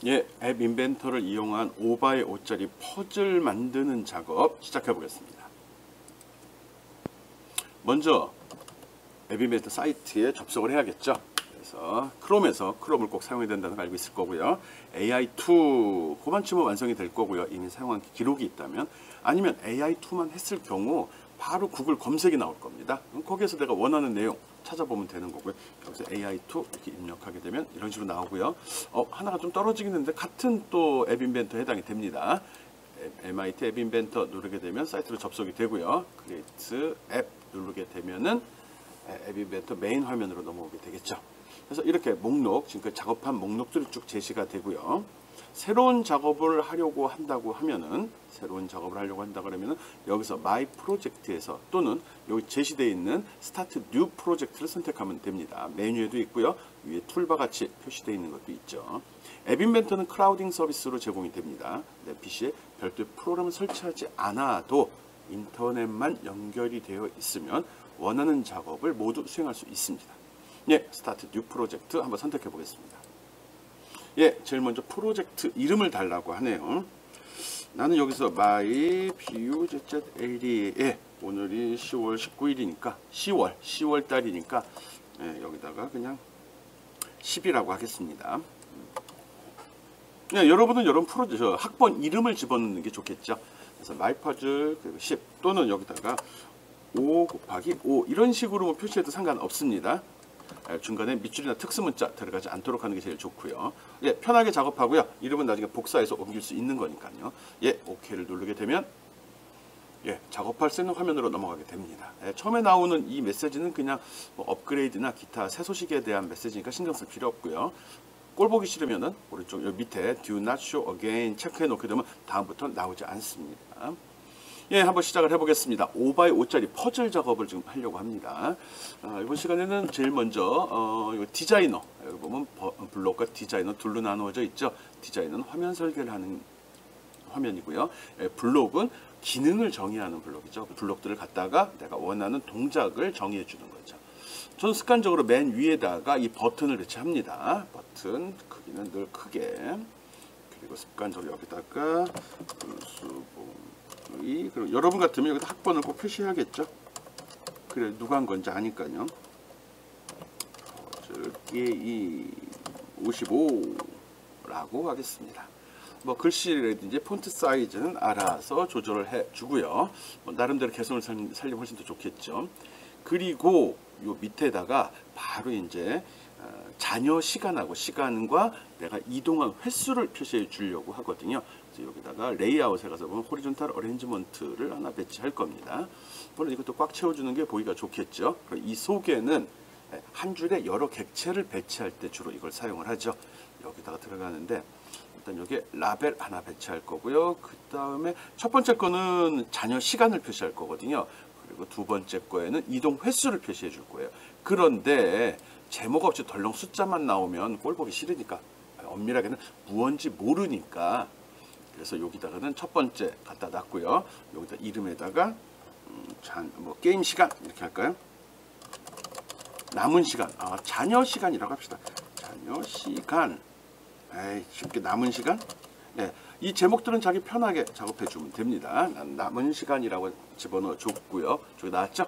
예, 앱 인벤터를 이용한 5x5짜리 퍼즐 만드는 작업 시작해 보겠습니다. 먼저 앱 인벤터 사이트에 접속을 해야겠죠. 그래서 크롬을 꼭 사용해야 된다는 걸 알고 있을 거고요. AI2 그만 치면 완성이 될 거고요. 이미 사용한 기록이 있다면, 아니면 AI2만 했을 경우 바로 구글 검색이 나올 겁니다. 거기에서 내가 원하는 내용 찾아보면 되는 거고요. 여기서 AI2 이렇게 입력하게 되면 이런 식으로 나오고요. 하나가 좀 떨어지긴 했는데 같은 또 앱 인벤터에 해당이 됩니다. MIT 앱 인벤터 누르게 되면 사이트로 접속이 되고요. 크리에이트 앱 누르게 되면은 앱 인벤터 메인 화면으로 넘어오게 되겠죠. 그래서 이렇게 목록, 지금까지 작업한 목록들이 쭉 제시가 되고요. 새로운 작업을 하려고 한다고 하면은, 여기서 My Project에서 또는 여기 제시되어 있는 Start New Project를 선택하면 됩니다. 메뉴에도 있고요. 위에 툴바 같이 표시되어 있는 것도 있죠. 앱 인벤터는 크라우딩 서비스로 제공이 됩니다. 내 PC에 별도의 프로그램을 설치하지 않아도 인터넷만 연결이 되어 있으면 원하는 작업을 모두 수행할 수 있습니다. 예, 스타트 뉴 프로젝트 한번 선택해 보겠습니다. 예, 제일 먼저 프로젝트 이름을 달라고 하네요. 나는 여기서 my PUZZLE, 예, 오늘이 10월 19일이니까 10월 달이니까 예, 여기다가 그냥 10이라고 하겠습니다. 예, 여러분은 여러분 학번 이름을 집어넣는 게 좋겠죠. 그래서 mypuzzle 10 또는 여기다가 5 곱하기 5 이런 식으로 표시해도 상관없습니다. 중간에 밑줄이나 특수문자 들어가지 않도록 하는 게 제일 좋고요. 예, 편하게 작업하고요. 이름은 나중에 복사해서 옮길 수 있는 거니까요. 예, OK를 누르게 되면 예, 작업할 수 있는 화면으로 넘어가게 됩니다. 예, 처음에 나오는 이 메시지는 그냥 뭐 업그레이드나 기타 새 소식에 대한 메시지니까 신경 쓸 필요 없고요. 꼴 보기 싫으면은 오른쪽 여기 밑에 Do not show again 체크해 놓게 되면 다음부터 나오지 않습니다. 예, 한번 시작을 해보겠습니다. 5x5짜리 퍼즐 작업을 지금 하려고 합니다. 이번 시간에는 제일 먼저 이거 디자이너, 여기 보면 블록과 디자이너 둘로 나누어져 있죠. 디자이너는 화면 설계를 하는 화면이고요. 예, 블록은 기능을 정의하는 블록이죠. 블록들을 갖다가 내가 원하는 동작을 정의해 주는 거죠. 저는 습관적으로 맨 위에다가 이 버튼을 배치합니다. 버튼 크기는 늘 크게, 그리고 습관적으로 여기다가 그리고 여러분 같으면 여기다 학번을 꼭 표시해야겠죠. 그래 누가 한 건지 아니까요. 게이 55라고 하겠습니다. 뭐 글씨라든지 폰트 사이즈는 알아서 조절을 해 주고요. 나름대로 개성을 살리면 훨씬 더 좋겠죠. 그리고 요 밑에다가 바로 이제 잔여 시간하고 시간과 내가 이동한 횟수를 표시해 주려고 하거든요. 그래서 여기다가 레이아웃에 가서 보면 호리존탈 어레인지먼트를 하나 배치할 겁니다. 물론 이것도 꽉 채워주는 게 보기가 좋겠죠. 이 속에는 한 줄에 여러 객체를 배치할 때 주로 이걸 사용을 하죠. 여기다가 들어가는데 일단 여기 라벨 하나 배치할 거고요. 그 다음에 첫 번째 거는 잔여 시간을 표시할 거거든요. 그리고 두 번째 거에는 이동 횟수를 표시해 줄 거예요. 그런데 제목 없이 덜렁 숫자만 나오면 꼴 보기 싫으니까, 엄밀하게는 무언지 모르니까, 그래서 여기다가는 첫 번째 갖다 놨고요. 여기다 이름에다가 게임 시간 이렇게 할까요? 남은 시간, 잔여 시간이라고 합시다. 잔여 시간, 쉽게 남은 시간. 네, 이 제목들은 자기 편하게 작업해 주면 됩니다. 남은 시간이라고 집어넣어 줬고요. 저기 나왔죠?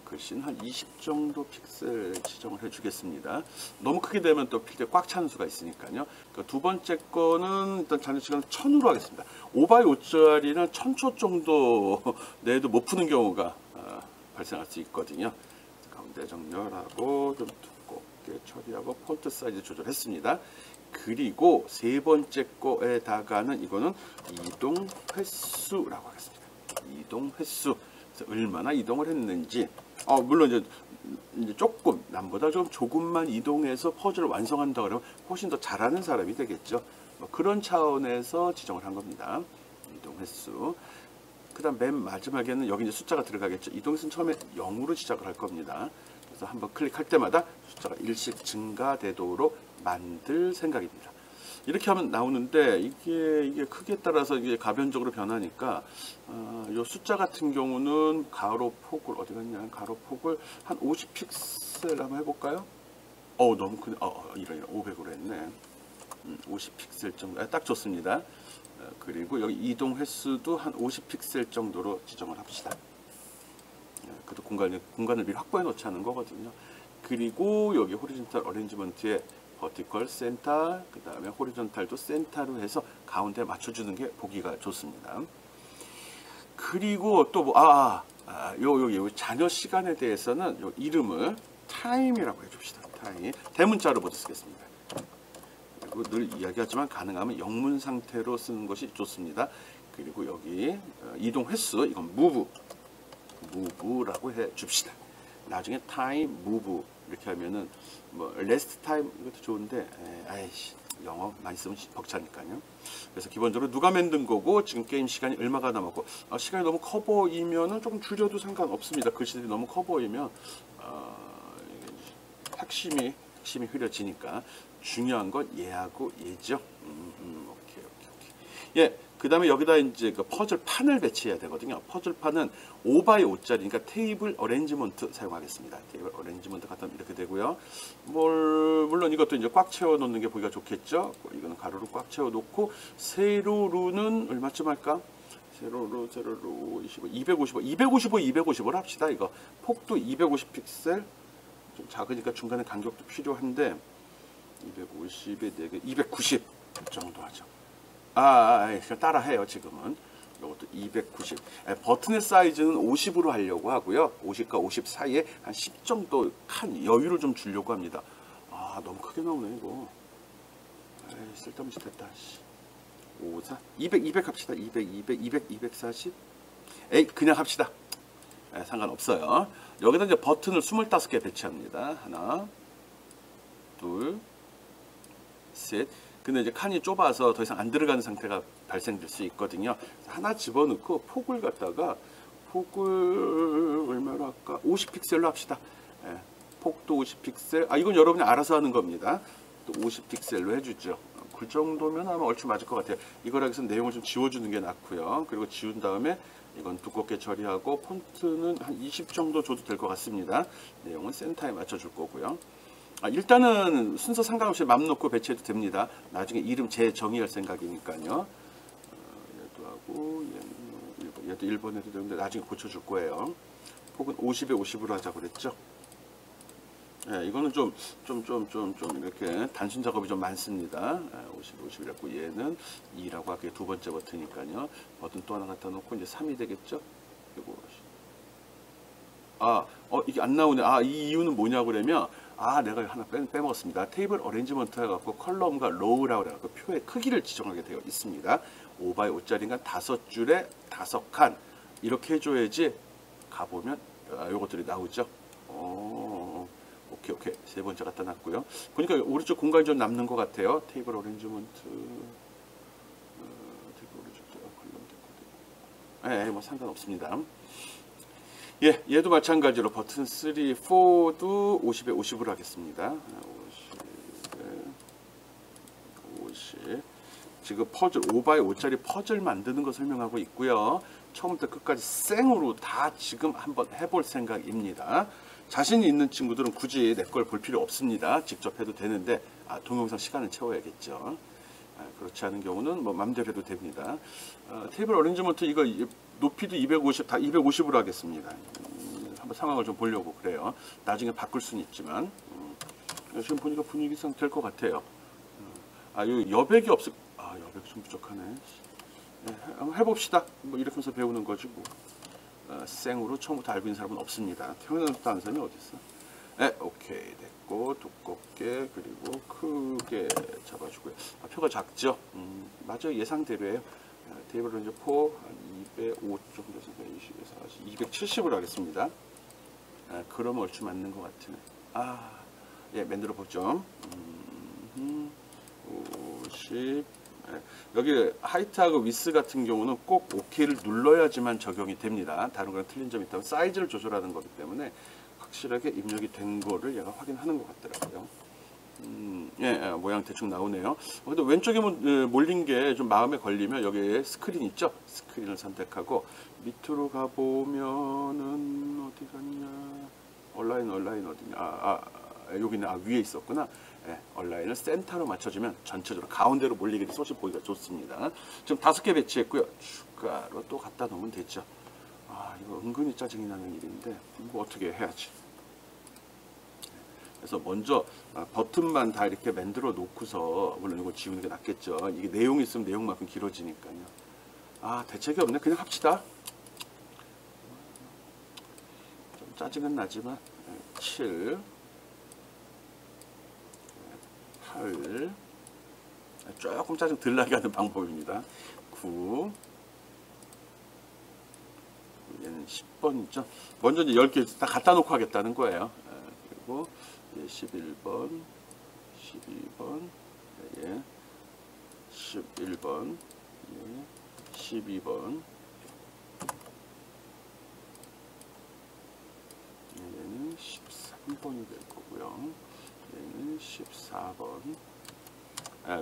글씨는 한 20 정도 픽셀 지정을 해 주겠습니다. 너무 크게 되면 또 필때 꽉 차는 수가 있으니까요. 그러니까 두 번째 거는 일단 잔여 시간은 1000으로 하겠습니다. 5x5짜리는 1000초 정도 내도 못 푸는 경우가 발생할 수 있거든요. 가운데 정렬하고 좀 두껍게 처리하고 폰트 사이즈 조절했습니다. 그리고 세 번째 거에다가는 이거는 이동 횟수라고 하겠습니다. 이동 횟수. 그래서 얼마나 이동을 했는지, 물론 이제 조금 남보다 좀 조금만 이동해서 퍼즐을 완성한다 그러면 훨씬 더 잘하는 사람이 되겠죠. 그런 차원에서 지정을 한 겁니다. 이동 횟수. 그다음 맨 마지막에는 여기 이제 숫자가 들어가겠죠. 이동 횟수는 처음에 0으로 시작을 할 겁니다. 그래서 한번 클릭할 때마다 숫자가 1씩 증가되도록 만들 생각입니다. 이렇게 하면 나오는데 이게 크기에 따라서 이게 가변적으로 변하니까 요 숫자 같은 경우는 가로폭을 어디 갔냐? 가로폭을 한 50픽셀 한번 해볼까요? 너무 크네. 이런 500으로 했네. 50픽셀 정도 딱 좋습니다. 그리고 여기 이동 횟수도 한 50픽셀 정도로 지정을 합시다. 그래도 공간을 미리 확보해 놓자는 거거든요. 그리고 여기 호리존탈 어레인지먼트에 버티컬 센터, 그 다음에 호리존탈도 센터로 해서 가운데 맞춰주는 게 보기가 좋습니다. 그리고 또 뭐, 요 자녀 시간에 대해서는 요 이름을 타임이라고 해줍시다. 타임. 대문자로 모두 쓰겠습니다. 그리고 늘 이야기하지만 가능하면 영문 상태로 쓰는 것이 좋습니다. 그리고 여기 이동 횟수, 이건 무브라고 해 줍시다. 나중에 타임, 무브 이렇게 하면은 뭐 레스트 타임 이것도 좋은데 아이씨 영어 많이 쓰면 벅차니까요. 그래서 기본적으로 누가 만든 거고 지금 게임 시간이 얼마가 남았고 시간이 너무 커 보이면은 조금 줄여도 상관없습니다. 글씨들이 너무 커 보이면 핵심이 흐려지니까 중요한 건 예하고 예죠. 오케이. 예, 그 다음에 여기다 이제 그 퍼즐 판을 배치해야 되거든요. 퍼즐 판은 5x5짜리니까 테이블 어레인지먼트 사용하겠습니다. 테이블 어레인지먼트 같으면 이렇게 되고요. 물론 이것도 이제 꽉 채워 놓는 게 보기가 좋겠죠. 이거는 가로로 꽉 채워 놓고 세로로는 얼마쯤 할까? 세로로 255를 합시다. 이거 폭도 250픽셀 좀 작으니까 중간에 간격도 필요한데 250에 4개 290 정도 하죠. 따라해요. 지금은 이것도 290. 버튼의 사이즈는 50으로 하려고 하고요. 50과 50 사이에 한 10 정도 칸 여유를 좀 주려고 합니다. 너무 크게 나오네 이거. 쓸데없이 됐다. 54 200 합시다. 240. 그냥 합시다. 상관없어요. 여기다 이제 버튼을 25개 배치합니다. 하나, 둘, 셋. 근데 이제 칸이 좁아서 더 이상 안 들어가는 상태가 발생될 수 있거든요. 하나 집어넣고 폭을 얼마로 할까? 50픽셀로 합시다. 폭도 50픽셀. 이건 여러분이 알아서 하는 겁니다. 또 50픽셀로 해주죠. 그 정도면 아마 얼추 맞을 것 같아요. 이걸 하기 위해서 내용을 좀 지워주는 게 낫고요. 그리고 지운 다음에 이건 두껍게 처리하고 폰트는 한 20 정도 줘도 될 것 같습니다. 내용은 센터에 맞춰줄 거고요. 일단은 순서 상관없이 맘 놓고 배치해도 됩니다. 나중에 이름 재정의할 생각이니까요. 얘도 하고 얘도 1번 해도 되는데 나중에 고쳐줄 거예요. 폭은 50에 50으로 하자고 그랬죠. 이거는 좀 이렇게 단순 작업이 좀 많습니다. 50 50이라고 얘는 2라고 하기에 두 번째 버튼이니까요. 버튼 또 하나 갖다 놓고 이제 3이 되겠죠. 그리고 이게 안 나오네. 이 이유는 뭐냐고 그러면 내가 하나 빼먹었습니다. 테이블 어레인지먼트 해갖고 컬럼과 로우라고 해갖고 표의 크기를 지정하게 되어 있습니다. 5x5짜리니까 5줄에 5칸 이렇게 해줘야지 가보면 요것들이 나오죠. 오케이. 세 번째 갖다 놨고요. 보니까 오른쪽 공간이 좀 남는 것 같아요. 테이블 어레인지먼트 뭐 상관없습니다. 얘도 마찬가지로 버튼 3, 4도 50에 50으로 하겠습니다. 50. 지금 퍼즐 5x5짜리 퍼즐 만드는 거 설명하고 있고요. 처음부터 끝까지 생으로 다 지금 한번 해볼 생각입니다. 자신이 있는 친구들은 굳이 내 걸 볼 필요 없습니다. 직접 해도 되는데 동영상 시간을 채워야겠죠. 그렇지 않은 경우는 뭐 맘대로 해도 됩니다. 테이블 어레인지먼트 이거 높이도 250, 다 250으로 하겠습니다. 한번 상황을 좀 보려고 그래요. 나중에 바꿀 수는 있지만 지금 보니까 분위기상 될 것 같아요. 요 여백이 없을 여백 좀 부족하네. 한번 해봅시다. 뭐 이렇게 해서 배우는 거지 뭐. 생으로 처음부터 알고 있는 사람은 없습니다. 태어나서 아는 사람이 어디 있어? 오케이 됐고 두껍게 그리고 크게 잡아주고요. 표가 작죠? 맞아요. 예상대로예요. 테이블 렌즈 4 205 정도 되니까 20, 40, 270으로 하겠습니다. 그러면 얼추 맞는 것 같으네. 만들어 보죠. 50. 여기 하이트하고 위스 같은 경우는 꼭 OK를 눌러야지만 적용이 됩니다. 다른 거랑 틀린 점이 있다면 사이즈를 조절하는 거기 때문에 확실하게 입력이 된 거를 얘가 확인하는 것 같더라고요. 모양 대충 나오네요. 근데 왼쪽에 몰린 게 좀 마음에 걸리면 여기에 스크린 있죠? 스크린을 선택하고 밑으로 가보면은 어디 갔냐? 온라인 어디냐? 여기는 위에 있었구나. 얼라인을 센터로 맞춰주면 전체적으로 가운데로 몰리게 돼 솥이 보기가 좋습니다. 지금 5개 배치했고요. 추가로 또 갖다 놓으면 되죠. 이거 은근히 짜증이 나는 일인데 이거 어떻게 해야지. 그래서 먼저 버튼만 다 이렇게 만들어 놓고서, 물론 이거 지우는 게 낫겠죠. 이게 내용이 있으면 내용만큼 길어지니까요. 대책이 없네. 그냥 합시다. 좀 짜증은 나지만 7 8 조금 짜증 덜 나게 하는 방법입니다. 9 얘는 10번이죠. 먼저 이제 10개 다 갖다 놓고 하겠다는 거예요. 그리고 11번, 12번, 11번, 12번, 얘는 13번이 될 거고요. 얘는 14번.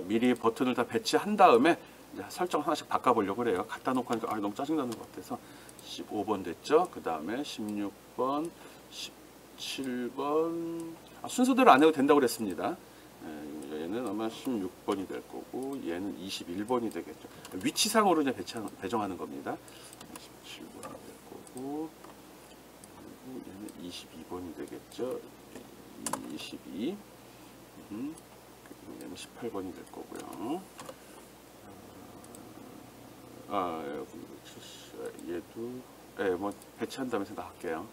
미리 버튼을 다 배치한 다음에 이제 설정 하나씩 바꿔보려고 그래요. 갖다 놓고 하니까 너무 짜증나는 것 같아서. 15번 됐죠. 그 다음에 16번, 17번. 순서대로 안 해도 된다고 그랬습니다. 얘는 아마 16번이 될 거고, 얘는 21번이 되겠죠. 위치상으로 이제 배정하는 겁니다. 17번이 될 거고, 그리고 얘는 22번이 되겠죠. 22. 그리고 얘는 18번이 될 거고요. 얘도 뭐 배치한 다음에 생각할게요.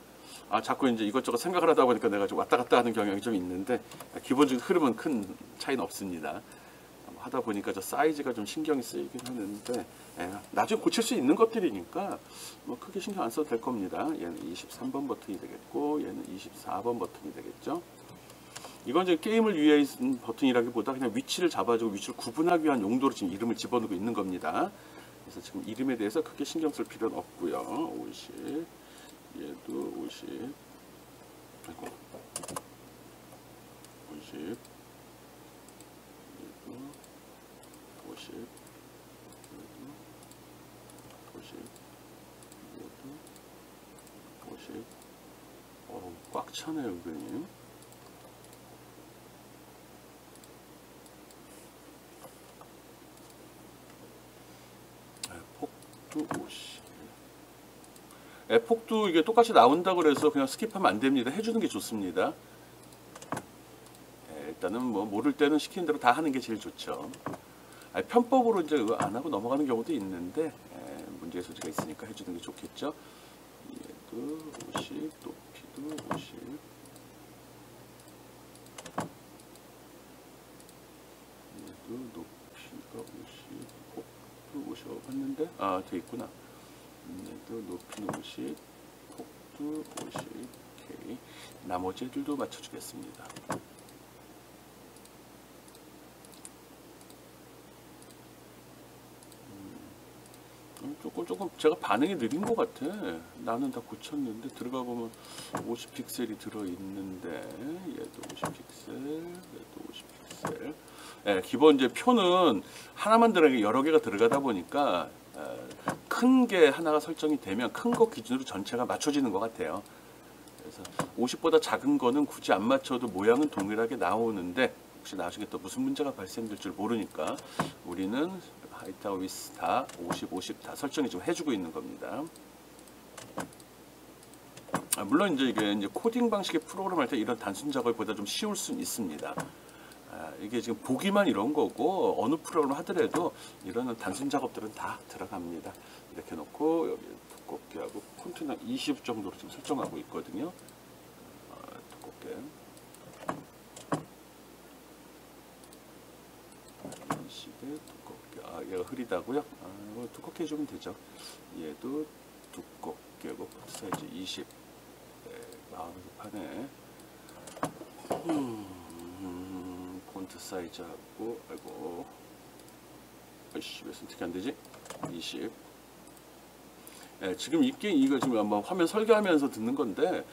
자꾸 이제 이것저것 생각을 하다 보니까 내가 좀 왔다 갔다 하는 경향이 좀 있는데, 기본적인 흐름은 큰 차이는 없습니다. 하다 보니까 저 사이즈가 좀 신경이 쓰이긴 하는데, 나중에 고칠 수 있는 것들이니까 뭐 크게 신경 안 써도 될 겁니다. 얘는 23번 버튼이 되겠고, 얘는 24번 버튼이 되겠죠. 이건 이제 게임을 위해 있는 버튼이라기보다 그냥 위치를 잡아주고 위치를 구분하기 위한 용도로 지금 이름을 집어넣고 있는 겁니다. 그래서 지금 이름에 대해서 크게 신경 쓸 필요는 없고요. 50, 얘도 50, 아이고, 50, 얘도 50, 얘도 50, 얘도 50. 꽉 차네요, 은근히. 폭도 50. 폭도 이게 똑같이 나온다고 그래서 그냥 스킵하면 안 됩니다. 해주는 게 좋습니다. 일단은 뭐 모를 때는 시키는 대로 다 하는 게 제일 좋죠. 편법으로 이제 안 하고 넘어가는 경우도 있는데, 문제의 소지가 있으니까 해주는 게 좋겠죠. 얘도 50, 높이도 50. 얘도 높이가 50, 폭도 50 봤는데, 돼 있구나. 얘도 높이는 50, 폭도 50. 오케이. 나머지 애들도 맞춰주겠습니다. 조금 제가 반응이 느린 것 같아. 나는 다 고쳤는데 들어가 보면 50 픽셀이 들어있는데, 얘도 50 픽셀, 얘도 50 픽셀. 기본 이제 표는 하나만 들어가게 여러 개가 들어가다 보니까 큰 게 하나가 설정이 되면 큰 거 기준으로 전체가 맞춰지는 것 같아요. 그래서 50보다 작은 거는 굳이 안 맞춰도 모양은 동일하게 나오는데, 혹시 나중에 또 무슨 문제가 발생될 줄 모르니까 우리는 하이트하고 위스 다 50, 50 다 설정이 좀 해주고 있는 겁니다. 물론 이제 이게 코딩 방식의 프로그램 할 때 이런 단순 작업보다 좀 쉬울 수는 있습니다. 이게 지금 보기만 이런 거고, 어느 프로그램 하더라도 이런 단순 작업들은 다 들어갑니다. 이렇게 놓고 여기 두껍게 하고 폰트는 20 정도로 지금 설정하고 있거든요. 두껍게. 20에 두껍게. 얘가 흐리다고요? 이거 두껍게 해주면 되죠. 얘도 두껍게 하고 폰트 사이즈 20. 마음이 급하네. 폰트 사이즈하고, 아이고, 아이씨, 왜 선택이 안 되지? 20. 지금 이거 지금 한번 화면 설계하면서 듣는 건데,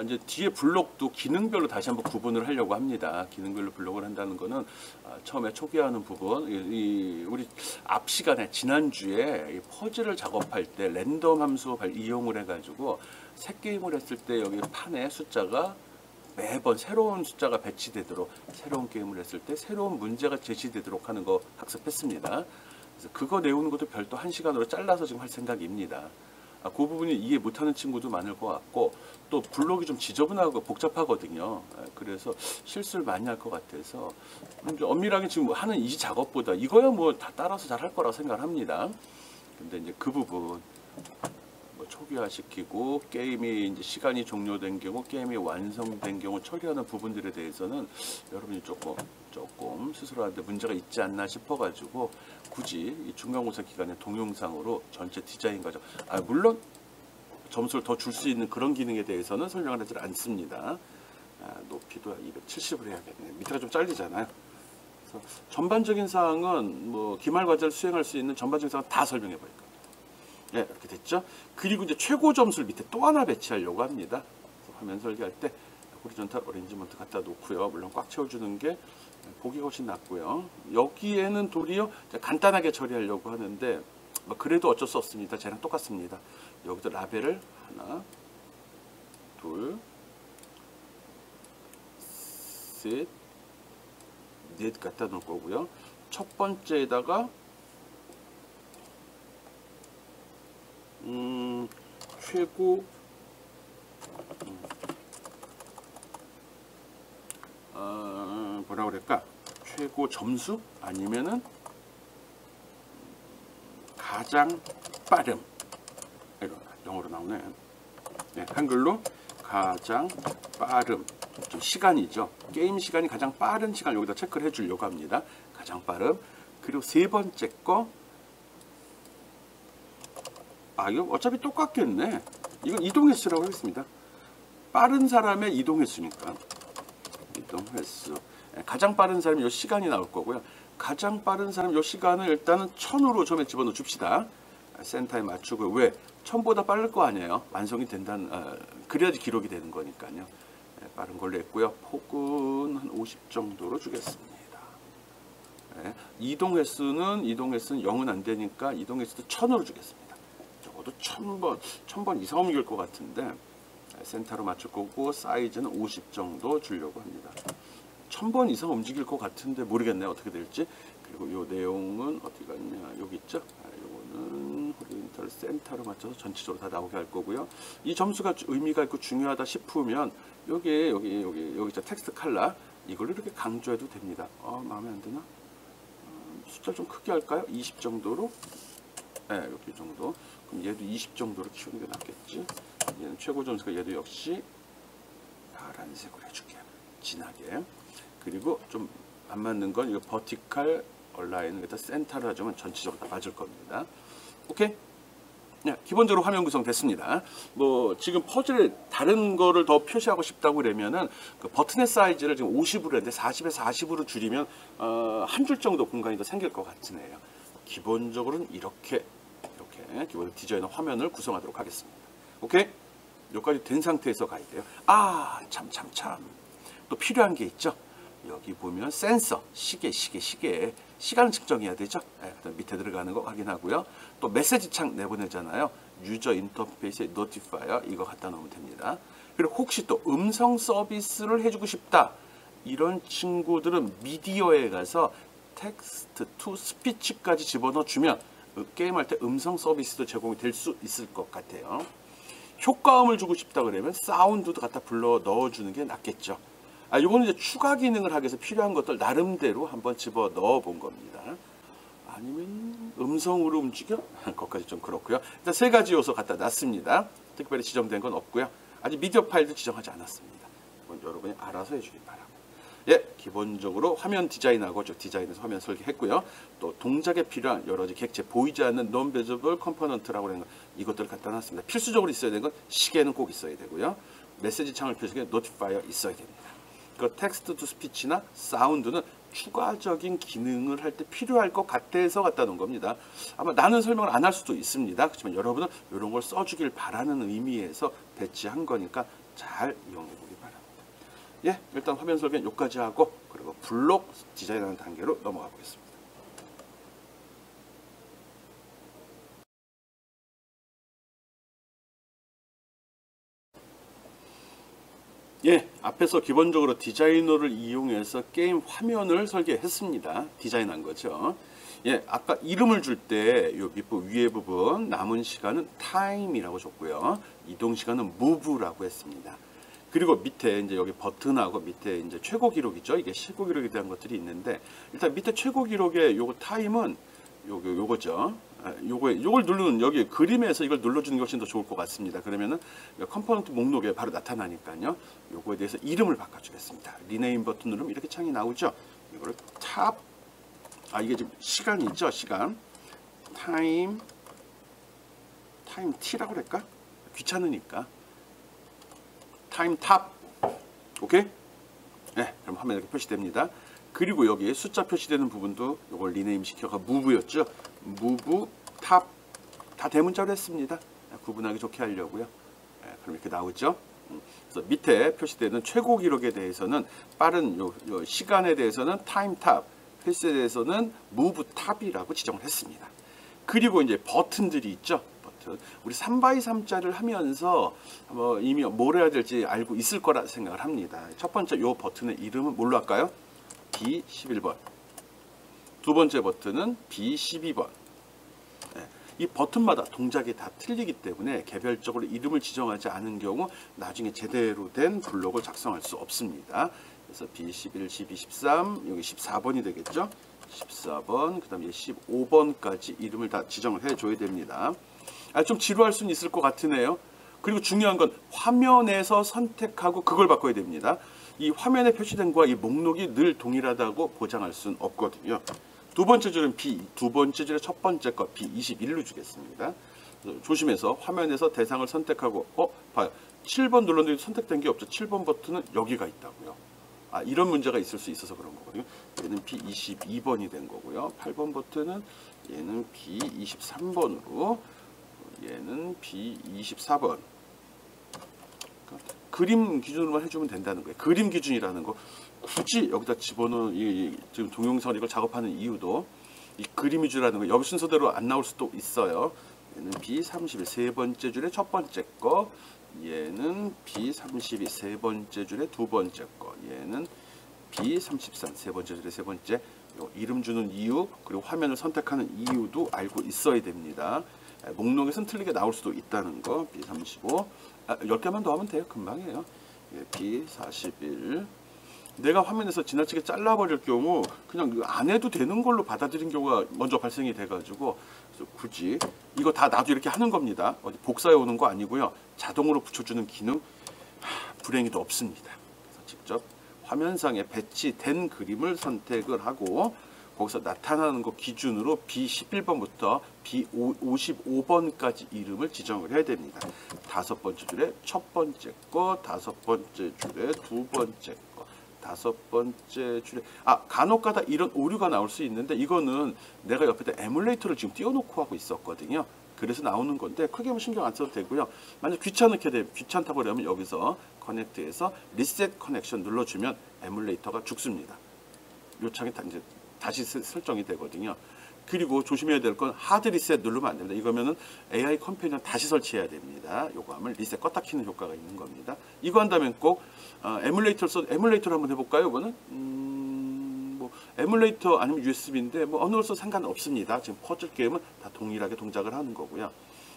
이제 뒤에 블록도 기능별로 다시 한번 구분을 하려고 합니다. 기능별로 블록을 한다는 거는, 처음에 초기화하는 부분, 우리 앞 시간에, 지난주에 이 퍼즐을 작업할 때 랜덤 함수 이용을 해가지고, 새 게임을 했을 때 여기 판에 숫자가 매번 새로운 숫자가 배치되도록 새로운 게임을 했을 때 새로운 문제가 제시되도록 하는 거 학습했습니다. 그래서 그거 내우는 것도 별도 1시간으로 잘라서 지금 할 생각입니다. 그 부분이 이해 못하는 친구도 많을 것 같고 또 블록이 좀 지저분하고 복잡하거든요. 그래서 실수를 많이 할 것 같아서 엄밀하게 지금 하는 이 작업보다 이거야 뭐 다 따라서 잘 할 거라고 생각을 합니다. 근데 이제 그 부분 뭐 초기화시키고 게임이 이제 시간이 종료된 경우 게임이 완성된 경우 처리하는 부분들에 대해서는 여러분이 조금 스스로한테 문제가 있지 않나 싶어가지고 굳이 이 중간고사 기간에 동영상으로 전체 디자인 과정 물론 점수를 더 줄 수 있는 그런 기능에 대해서는 설명을 하지 않습니다. 높이도 270으로 해야겠네. 밑에가 좀 잘리잖아요. 그래서 전반적인 사항은 뭐 기말 과제를 수행할 수 있는 전반적인 사항 다 설명해 버릴 겁니다. 네, 이렇게 됐죠. 그리고 이제 최고 점수를 밑에 또 하나 배치하려고 합니다. 그래서 화면 설계할 때 호리존탈 어레인지먼트 갖다 놓고요. 물론 꽉 채워주는 게 보기가 훨씬 낫고요. 여기에는 도리어 간단하게 처리하려고 하는데 뭐 그래도 어쩔 수 없습니다. 쟤랑 똑같습니다. 여기도 라벨을 하나, 둘, 셋, 넷 갖다 놓을 거고요. 첫 번째에다가 최고 뭐라 그럴까? 최고 점수 아니면은 가장 빠름 이거 영어로 나오네. 네, 한글로 가장 빠름 좀 시간이죠. 게임 시간이 가장 빠른 시간 여기다 체크를 해주려고 합니다. 가장 빠름. 그리고 세 번째 거 이거 어차피 똑같겠네. 이건 이동 횟수라고 하겠습니다. 빠른 사람의 이동 횟수니까. 이동 횟수. 가장 빠른 사람이 요 시간이 나올 거고요. 가장 빠른 사람 요 시간을 일단은 1000으로 처음에 집어넣어 줍시다. 센터에 맞추고 왜? 1000보다 빠를 거 아니에요. 완성이 된다는 그래야지 기록이 되는 거니까요. 빠른 걸로 했고요. 폭은 한 50 정도로 주겠습니다. 이동 횟수는 0은 안 되니까 이동 횟수도 1000으로 주겠습니다. 적어도 1000번 이상 움직일 것 같은데 센터로 맞출 거고 사이즈는 50 정도 주려고 합니다. 1000번 이상 움직일 것 같은데 모르겠네요. 어떻게 될지. 그리고 요 내용은 어디 갔냐. 여기 있죠. 요거는 호리젠탈 센터로 맞춰서 전체적으로 다 나오게 할 거고요. 이 점수가 의미가 있고 중요하다 싶으면 여기 있죠. 텍스트 컬러 이걸로 이렇게 강조해도 됩니다. 마음에 안 드나? 숫자 좀 크게 할까요? 20 정도로. 네, 이렇게 정도. 그럼 얘도 20 정도로 키우는 게 낫겠지. 얘는 최고 점수가 얘도 역시 파란색으로 해줄게요. 진하게. 그리고 좀 안 맞는 건 이거 버티칼 얼라인을 갖다 센터를 하자면 전체적으로 다 맞을 겁니다. 오케이? 네, 기본적으로 화면 구성 됐습니다. 뭐 지금 퍼즐 다른 거를 더 표시하고 싶다고 그러면은 그 버튼의 사이즈를 지금 50으로 했는데 40에서 40으로 줄이면 한 줄 정도 공간이 더 생길 것 같으네요. 기본적으로는 이렇게 기본 디자이너 화면을 구성하도록 하겠습니다. 오케이? 여기까지 된 상태에서 가야 돼요. 참. 또 필요한 게 있죠. 여기 보면 센서, 시계. 시간을 측정해야 되죠. 그다음 밑에 들어가는 거 확인하고요. 또 메시지 창 내보내잖아요. 유저 인터페이스에 노티파이어 이거 갖다 놓으면 됩니다. 그리고 혹시 또 음성 서비스를 해주고 싶다. 이런 친구들은 미디어에 가서 텍스트 투 스피치까지 집어넣어 주면 게임할 때 음성 서비스도 제공이 될 수 있을 것 같아요. 효과음을 주고 싶다 그러면 사운드도 갖다 불러 넣어주는 게 낫겠죠. 이거는 이제 추가 기능을 하기 위해서 필요한 것들 나름대로 한번 집어 넣어 본 겁니다. 아니면 음성으로 움직여? 그것까지 좀 그렇고요. 일단 세 가지 요소 갖다 놨습니다. 특별히 지정된 건 없고요. 아직 미디어 파일도 지정하지 않았습니다. 이건 여러분이 알아서 해주길 바랍니다. 기본적으로 화면 디자인하고 디자인에서 화면 설계했고요. 또 동작에 필요한 여러 가지 객체 보이지 않는 non-visible component라고 하는 거 이것들을 갖다 놨습니다. 필수적으로 있어야 되는 건 시계는 꼭 있어야 되고요. 메시지 창을 표시하게 노티파이어 있어야 됩니다. 그 텍스트 투 스피치나 사운드는 추가적인 기능을 할 때 필요할 것 같아서 갖다 놓은 겁니다. 아마 나는 설명을 안 할 수도 있습니다. 그렇지만 여러분은 이런 걸 써주길 바라는 의미에서 배치한 거니까 잘 이용해 보기 바랍니다. 일단 화면 설계는 여기까지 하고 그리고 블록 디자인하는 단계로 넘어가 보겠습니다. 예, 앞에서 기본적으로 디자이너를 이용해서 게임 화면을 설계했습니다. 디자인한 거죠. 예, 아까 이름을 줄 때 요 밑부 위에 부분 남은 시간은 time이라고 줬고요. 이동 시간은 move라고 했습니다. 그리고 밑에 이제 여기 버튼하고 밑에 이제 최고 기록이죠. 이게 최고 기록에 대한 것들이 있는데 일단 밑에 최고 기록의 요거 타임은 요거죠. 요걸 누르는 여기 그림에서 이걸 눌러주는 것이 훨씬 더 좋을 것 같습니다. 그러면은 컴포넌트 목록에 바로 나타나니까요. 요거에 대해서 이름을 바꿔주겠습니다. 리네임 버튼 누르면 이렇게 창이 나오죠. 이거를 탑, 이게 지금 시간이 있죠. 시간 타임 T라고 그럴까? 귀찮으니까 타임 탑. 오케이? 네, 그럼 화면에 이렇게 표시됩니다. 그리고 여기 숫자 표시되는 부분도 이걸 리네임 시켜가 무브였죠. 무브 탑 다 대문자로 했습니다. 구분하기 좋게 하려고요. 네, 그럼 이렇게 나오죠. 그래서 밑에 표시되는 최고 기록에 대해서는 빠른 요 시간에 대해서는 타임 탑, 횟수에 대해서는 무브 탑이라고 지정을 했습니다. 그리고 이제 버튼들이 있죠. 우리 3x3자를 하면서 이미 뭘 해야 될지 알고 있을 거라 생각을 합니다. 첫 번째 요 버튼의 이름은 뭘로 할까요? B11번. 두 번째 버튼은 B12번. 이 버튼마다 동작이 다 틀리기 때문에 개별적으로 이름을 지정하지 않은 경우 나중에 제대로 된 블록을 작성할 수 없습니다. 그래서 B11, 12, 13, 여기 14번이 되겠죠? 14번, 그 다음에 15번까지 이름을 다 지정을 해줘야 됩니다. 좀 지루할 수는 있을 것 같으네요. 그리고 중요한 건 화면에서 선택하고 그걸 바꿔야 됩니다. 이 화면에 표시된 거와 이 목록이 늘 동일하다고 보장할 수는 없거든요. 두 번째 줄은 B, 두 번째 줄의 첫 번째 거 B21로 주겠습니다. 조심해서 화면에서 대상을 선택하고 봐요. 7번 눌렀는데 선택된 게 없죠. 7번 버튼은 여기가 있다고요. 이런 문제가 있을 수 있어서 그런 거거든요. 얘는 B22번이 된 거고요. 8번 버튼은 얘는 B23번으로 얘는 B24번. 그림 기준으로만 해주면 된다는 거예요. 그림 기준이라는 거 굳이 여기다 집어넣은 지금 동영상 이걸 작업하는 이유도 이 그림 위주라는 거 여기 순서대로 안 나올 수도 있어요. 얘는 B31 세 번째 줄의 첫 번째 거, 얘는 B32 세 번째 줄의 두 번째 거, 얘는 B33 세 번째 줄의 세 번째. 이름 주는 이유 그리고 화면을 선택하는 이유도 알고 있어야 됩니다. 목록에선 틀리게 나올 수도 있다는 거. B35 10개만 더 하면 돼요. 금방이에요. B41 내가 화면에서 지나치게 잘라버릴 경우 그냥 안 해도 되는 걸로 받아들인 경우가 먼저 발생이 돼가지고 그래서 굳이 이거 다 나도 이렇게 하는 겁니다. 어디 복사해 오는 거 아니고요. 자동으로 붙여주는 기능 불행히도 없습니다. 그래서 직접 화면상에 배치된 그림을 선택을 하고 거기서 나타나는 거 기준으로 B11번부터 B55번까지 이름을 지정을 해야 됩니다. 다섯 번째 줄에 첫 번째 거, 다섯 번째 줄에 두 번째 거, 다섯 번째 줄에 간혹가다 이런 오류가 나올 수 있는데 이거는 내가 옆에다 에뮬레이터를 지금 띄워놓고 하고 있었거든요. 그래서 나오는 건데 크게 신경 안 써도 되고요. 만약 귀찮다고 그러면 여기서 커넥트해서 리셋 커넥션 눌러주면 에뮬레이터가 죽습니다. 요 창이 이제 다시 설정이 되거든요. 그리고 조심해야 될 건 하드 리셋 누르면 안 됩니다. 이거면은 AI 컴패니언 다시 설치해야 됩니다. 요거 하면 리셋 껐다 키는 효과가 있는 겁니다. 이거 한다면 꼭 에뮬레이터를 한번 해볼까요? 이거는 뭐 에뮬레이터 아니면 USB인데 뭐 어느 걸써 상관없습니다. 지금 퍼즐 게임은 다 동일하게 동작을 하는 거고요.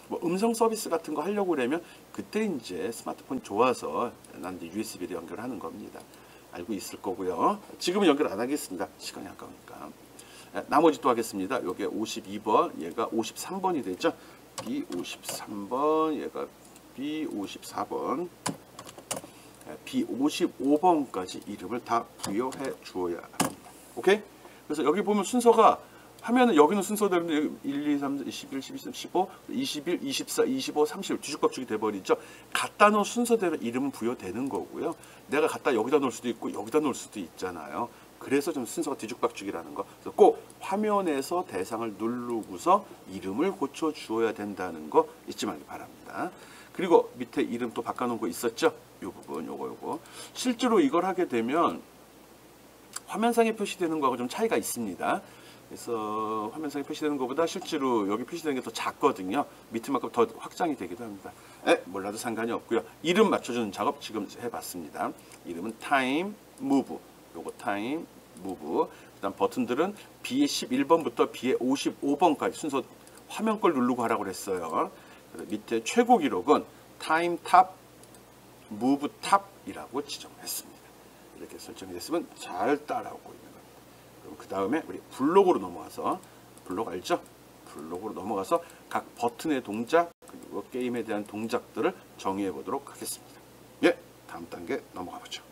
뭐 음성 서비스 같은 거 하려고 그러면 그때 이제 스마트폰이 좋아서 난 이제 USB를 연결하는 겁니다. 알고 있을 거고요. 지금은 연결 안 하겠습니다. 시간이 아까우니까. 나머지 또 하겠습니다. 요게 52번, 얘가 53번이 되죠. B53번, 얘가 B54번, B55번까지 이름을 다 부여해 주어야 합니다. 오케이? 그래서 여기 보면 순서가 화면은 여기는 순서대로 1, 2, 3, 11, 12, 15, 21, 24, 25, 30 뒤죽박죽이 돼버리죠. 갖다 놓은 순서대로 이름은 부여되는 거고요. 내가 갖다 여기다 놓을 수도 있고 여기다 놓을 수도 있잖아요. 그래서 좀 순서가 뒤죽박죽이라는 거. 그래서 꼭 화면에서 대상을 누르고서 이름을 고쳐 주어야 된다는 거 잊지 말기 바랍니다. 그리고 밑에 이름 또 바꿔놓은 거 있었죠? 이 부분, 요거. 실제로 이걸 하게 되면 화면상에 표시되는 거하고 좀 차이가 있습니다. 그래서 화면상에 표시되는 것보다 실제로 여기 표시되는 게 더 작거든요. 밑에만큼 더 확장이 되기도 합니다. 몰라도 상관이 없고요. 이름 맞춰주는 작업 지금 해봤습니다. 이름은 time move. 요거 time move. 그다음 버튼들은 B의 11번부터 B의 55번까지 순서 화면 걸 누르고 하라고 그랬어요. 그래서 밑에 최고 기록은 time top move top이라고 지정했습니다. 이렇게 설정이 됐으면 잘 따라오고 있는 겁니다. 그럼 그 다음에 우리 블록으로 넘어가서, 블록 알죠? 블록으로 넘어가서 각 버튼의 동작 그리고 게임에 대한 동작들을 정의해 보도록 하겠습니다. 예, 다음 단계 넘어가 보죠.